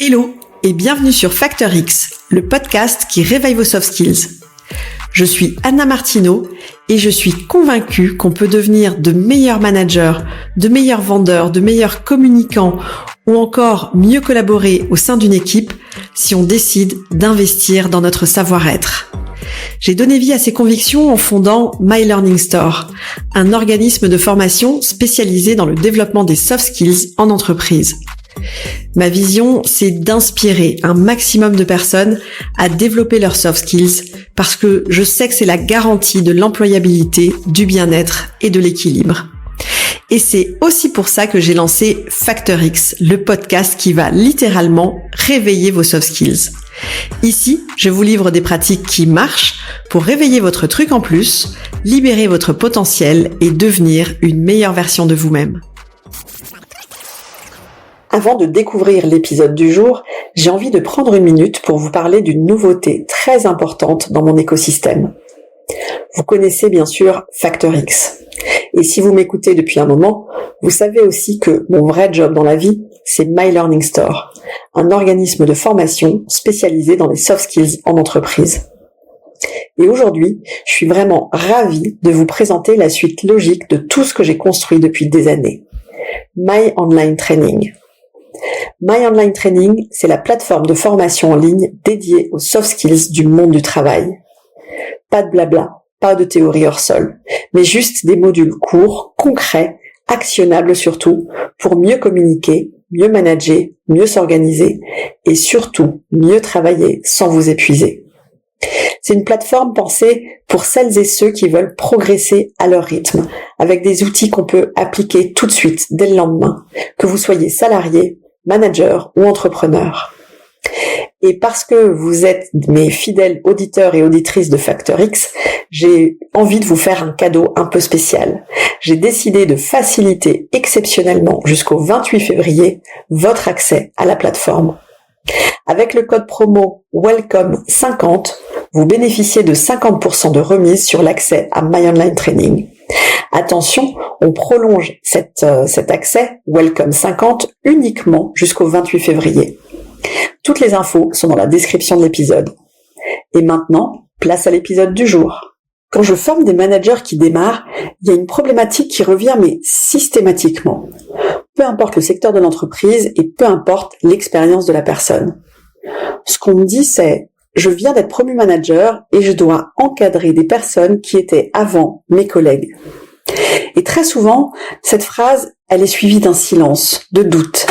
Hello et bienvenue sur Factor X, le podcast qui réveille vos soft skills. Je suis Anna Martineau et je suis convaincue qu'on peut devenir de meilleurs managers, de meilleurs vendeurs, de meilleurs communicants ou encore mieux collaborer au sein d'une équipe si on décide d'investir dans notre savoir-être. J'ai donné vie à ces convictions en fondant My Learning Store, un organisme de formation spécialisé dans le développement des soft skills en entreprise. Ma vision, c'est d'inspirer un maximum de personnes à développer leurs soft skills parce que je sais que c'est la garantie de l'employabilité, du bien-être et de l'équilibre. Et c'est aussi pour ça que j'ai lancé Factor X, le podcast qui va littéralement réveiller vos soft skills. Ici, je vous livre des pratiques qui marchent pour réveiller votre truc en plus, libérer votre potentiel et devenir une meilleure version de vous-même. Avant de découvrir l'épisode du jour, j'ai envie de prendre une minute pour vous parler d'une nouveauté très importante dans mon écosystème. Vous connaissez bien sûr Factor X. Et si vous m'écoutez depuis un moment, vous savez aussi que mon vrai job dans la vie, c'est My Learning Store, un organisme de formation spécialisé dans les soft skills en entreprise. Et aujourd'hui, je suis vraiment ravie de vous présenter la suite logique de tout ce que j'ai construit depuis des années. My Online Training. My Online Training, c'est la plateforme de formation en ligne dédiée aux soft skills du monde du travail. Pas de blabla, pas de théorie hors sol, mais juste des modules courts, concrets, actionnables surtout, pour mieux communiquer, mieux manager, mieux s'organiser et surtout mieux travailler sans vous épuiser. C'est une plateforme pensée pour celles et ceux qui veulent progresser à leur rythme, avec des outils qu'on peut appliquer tout de suite, dès le lendemain, que vous soyez salarié, manager ou entrepreneur. Et parce que vous êtes mes fidèles auditeurs et auditrices de Factor X, j'ai envie de vous faire un cadeau un peu spécial. J'ai décidé de faciliter exceptionnellement jusqu'au 28 février votre accès à la plateforme. Avec le code promo WELCOME50, vous bénéficiez de 50% de remise sur l'accès à My Online Training. Attention, on prolonge cet accès Welcome 50 uniquement jusqu'au 28 février. Toutes les infos sont dans la description de l'épisode. Et maintenant, place à l'épisode du jour. Quand je forme des managers qui démarrent, il y a une problématique qui revient mais systématiquement. Peu importe le secteur de l'entreprise et peu importe l'expérience de la personne. Ce qu'on me dit c'est je viens d'être promu manager et je dois encadrer des personnes qui étaient avant mes collègues. Et très souvent, cette phrase, elle est suivie d'un silence, de doute,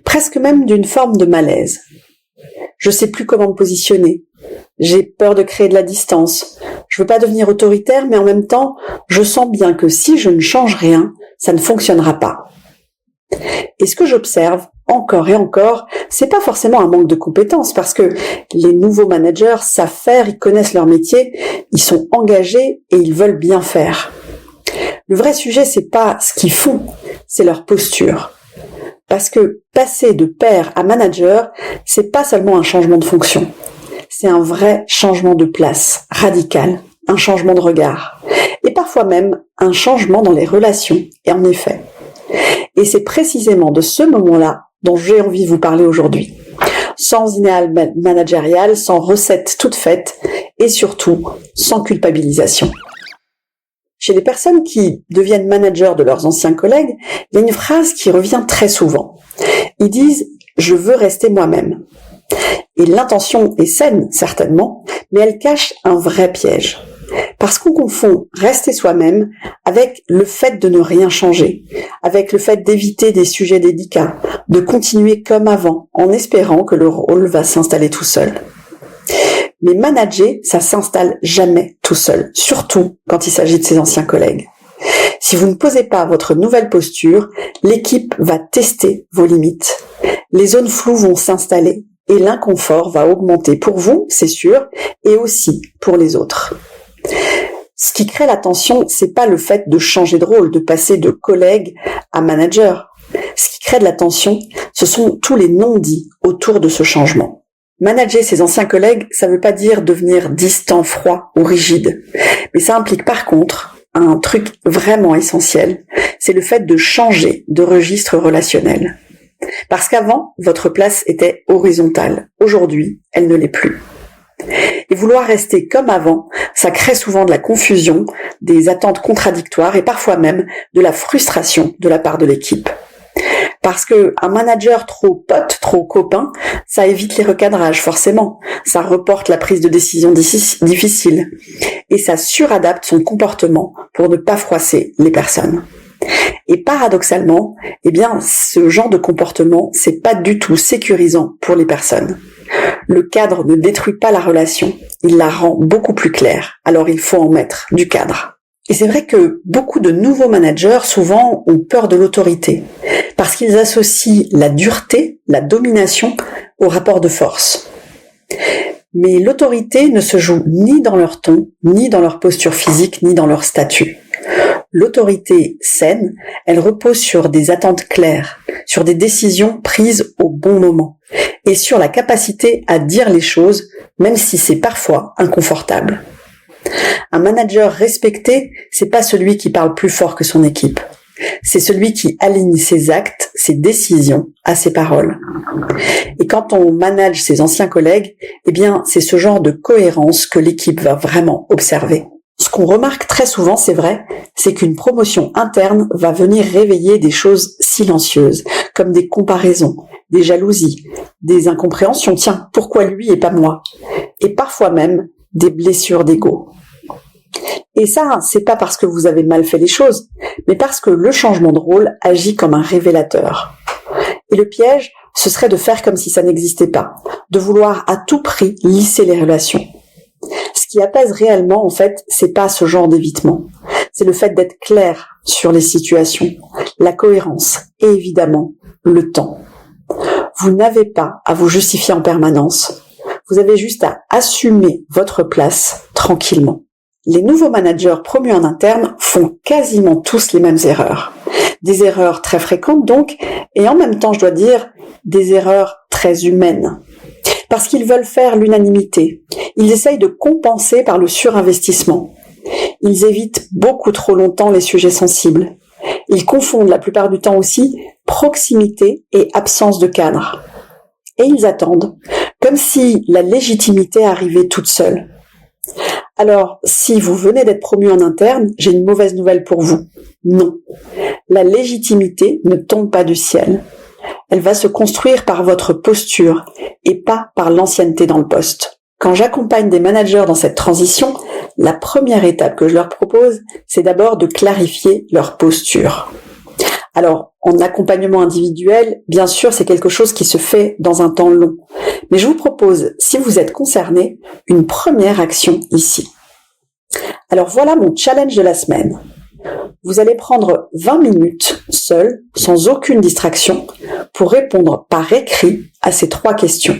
presque même d'une forme de malaise. Je sais plus comment me positionner. J'ai peur de créer de la distance. Je veux pas devenir autoritaire, mais en même temps, je sens bien que si je ne change rien, ça ne fonctionnera pas. Et ce que j'observe, encore et encore, c'est pas forcément un manque de compétences parce que les nouveaux managers savent faire, ils connaissent leur métier, ils sont engagés et ils veulent bien faire. Le vrai sujet, c'est pas ce qu'ils font, c'est leur posture. Parce que passer de père à manager, c'est pas seulement un changement de fonction. C'est un vrai changement de place, radical, un changement de regard. Et parfois même un changement dans les relations. Et en effet. Et c'est précisément de ce moment-là dont j'ai envie de vous parler aujourd'hui. Sans idéal managérial, sans recette toute faite et surtout sans culpabilisation. Chez les personnes qui deviennent managers de leurs anciens collègues, il y a une phrase qui revient très souvent. Ils disent « je veux rester moi-même ». Et l'intention est saine, certainement, mais elle cache un vrai piège. Parce qu'on confond rester soi-même avec le fait de ne rien changer, avec le fait d'éviter des sujets délicats, de continuer comme avant, en espérant que le rôle va s'installer tout seul. Mais manager, ça s'installe jamais tout seul, surtout quand il s'agit de ses anciens collègues. Si vous ne posez pas votre nouvelle posture, l'équipe va tester vos limites. Les zones floues vont s'installer et l'inconfort va augmenter pour vous, c'est sûr, et aussi pour les autres. Ce qui crée la tension, c'est pas le fait de changer de rôle, de passer de collègue à manager. Ce qui crée de la tension, ce sont tous les non-dits autour de ce changement. Manager ses anciens collègues, ça veut pas dire devenir distant, froid ou rigide. Mais ça implique par contre un truc vraiment essentiel. C'est le fait de changer de registre relationnel. Parce qu'avant, votre place était horizontale. Aujourd'hui, elle ne l'est plus. Et vouloir rester comme avant, ça crée souvent de la confusion, des attentes contradictoires et parfois même de la frustration de la part de l'équipe. Parce que un manager trop pote, trop copain, ça évite les recadrages forcément, ça reporte la prise de décision difficile et ça suradapte son comportement pour ne pas froisser les personnes. Et paradoxalement, ce genre de comportement, c'est pas du tout sécurisant pour les personnes. Le cadre ne détruit pas la relation, il la rend beaucoup plus claire, alors il faut en mettre du cadre. Et c'est vrai que beaucoup de nouveaux managers, souvent, ont peur de l'autorité, parce qu'ils associent la dureté, la domination, au rapport de force. Mais l'autorité ne se joue ni dans leur ton, ni dans leur posture physique, ni dans leur statut. L'autorité saine, elle repose sur des attentes claires, sur des décisions prises au bon moment, et sur la capacité à dire les choses, même si c'est parfois inconfortable. Un manager respecté, c'est pas celui qui parle plus fort que son équipe. C'est celui qui aligne ses actes, ses décisions à ses paroles. Et quand on manage ses anciens collègues, c'est ce genre de cohérence que l'équipe va vraiment observer. Ce qu'on remarque très souvent, c'est vrai, c'est qu'une promotion interne va venir réveiller des choses silencieuses, comme des comparaisons, des jalousies, des incompréhensions. Tiens, pourquoi lui et pas moi? Et parfois même des blessures d'ego. Et ça, c'est pas parce que vous avez mal fait les choses, mais parce que le changement de rôle agit comme un révélateur. Et le piège, ce serait de faire comme si ça n'existait pas, de vouloir à tout prix lisser les relations. Ce qui apaise réellement, en fait, c'est pas ce genre d'évitement. C'est le fait d'être clair sur les situations, la cohérence et évidemment le temps. Vous n'avez pas à vous justifier en permanence. Vous avez juste à assumer votre place tranquillement. Les nouveaux managers promus en interne font quasiment tous les mêmes erreurs. Des erreurs très fréquentes donc, et en même temps, je dois dire, des erreurs très humaines. Parce qu'ils veulent faire l'unanimité. Ils essayent de compenser par le surinvestissement. Ils évitent beaucoup trop longtemps les sujets sensibles. Ils confondent la plupart du temps aussi proximité et absence de cadre. Et ils attendent, comme si la légitimité arrivait toute seule. Alors, si vous venez d'être promu en interne, j'ai une mauvaise nouvelle pour vous. Non. La légitimité ne tombe pas du ciel. Elle va se construire par votre posture et pas par l'ancienneté dans le poste. Quand j'accompagne des managers dans cette transition, la première étape que je leur propose, c'est d'abord de clarifier leur posture. Alors, en accompagnement individuel, bien sûr, c'est quelque chose qui se fait dans un temps long. Mais je vous propose, si vous êtes concerné, une première action ici. Alors voilà mon challenge de la semaine. Vous allez prendre 20 minutes seul, sans aucune distraction, pour répondre par écrit à ces 3 questions.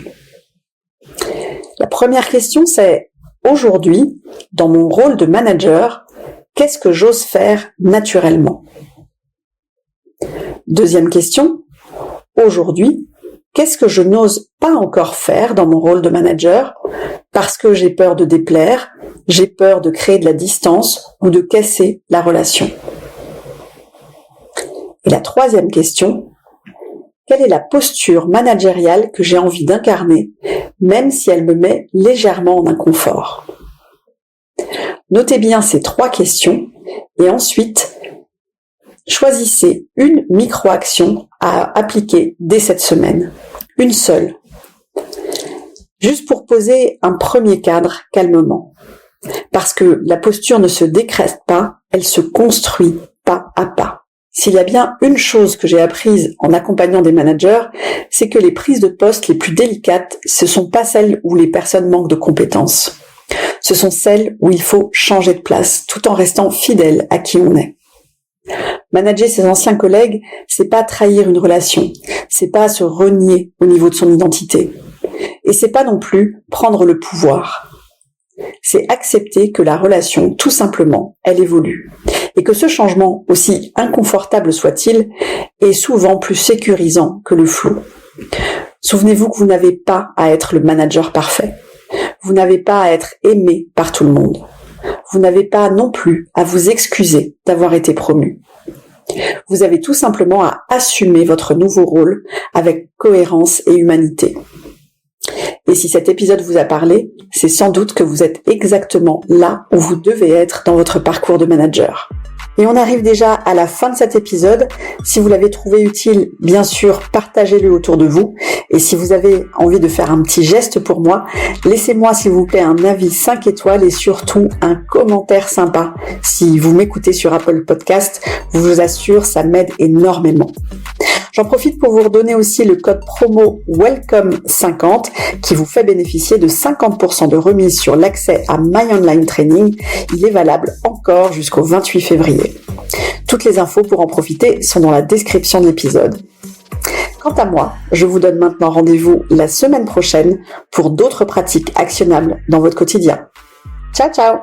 La première question, c'est aujourd'hui, dans mon rôle de manager, qu'est-ce que j'ose faire naturellement? Deuxième question, aujourd'hui, qu'est-ce que je n'ose pas encore faire dans mon rôle de manager parce que j'ai peur de déplaire, j'ai peur de créer de la distance ou de casser la relation? Et la troisième question, quelle est la posture managériale que j'ai envie d'incarner, même si elle me met légèrement en inconfort? Notez bien ces 3 questions et ensuite, choisissez une micro-action à appliquer dès cette semaine. Une seule. Juste pour poser un premier cadre calmement. Parce que la posture ne se décrète pas, elle se construit pas à pas. S'il y a bien une chose que j'ai apprise en accompagnant des managers, c'est que les prises de poste les plus délicates, ce sont pas celles où les personnes manquent de compétences. Ce sont celles où il faut changer de place, tout en restant fidèle à qui on est. Manager ses anciens collègues, c'est pas trahir une relation, c'est pas se renier au niveau de son identité. Et c'est pas non plus prendre le pouvoir. C'est accepter que la relation, tout simplement, elle évolue. Et que ce changement, aussi inconfortable soit-il, est souvent plus sécurisant que le flou. Souvenez-vous que vous n'avez pas à être le manager parfait. Vous n'avez pas à être aimé par tout le monde. Vous n'avez pas non plus à vous excuser d'avoir été promu. Vous avez tout simplement à assumer votre nouveau rôle avec cohérence et humanité. Et si cet épisode vous a parlé, c'est sans doute que vous êtes exactement là où vous devez être dans votre parcours de manager. Et on arrive déjà à la fin de cet épisode. Si vous l'avez trouvé utile, bien sûr, partagez-le autour de vous. Et si vous avez envie de faire un petit geste pour moi, laissez-moi s'il vous plaît un avis 5 étoiles et surtout un commentaire sympa. Si vous m'écoutez sur Apple Podcast, je vous assure, ça m'aide énormément. J'en profite pour vous redonner aussi le code promo WELCOME50 qui vous fait bénéficier de 50% de remise sur l'accès à My Online Training. Il est valable encore jusqu'au 28 février. Toutes les infos pour en profiter sont dans la description de l'épisode. Quant à moi, je vous donne maintenant rendez-vous la semaine prochaine pour d'autres pratiques actionnables dans votre quotidien. Ciao, ciao!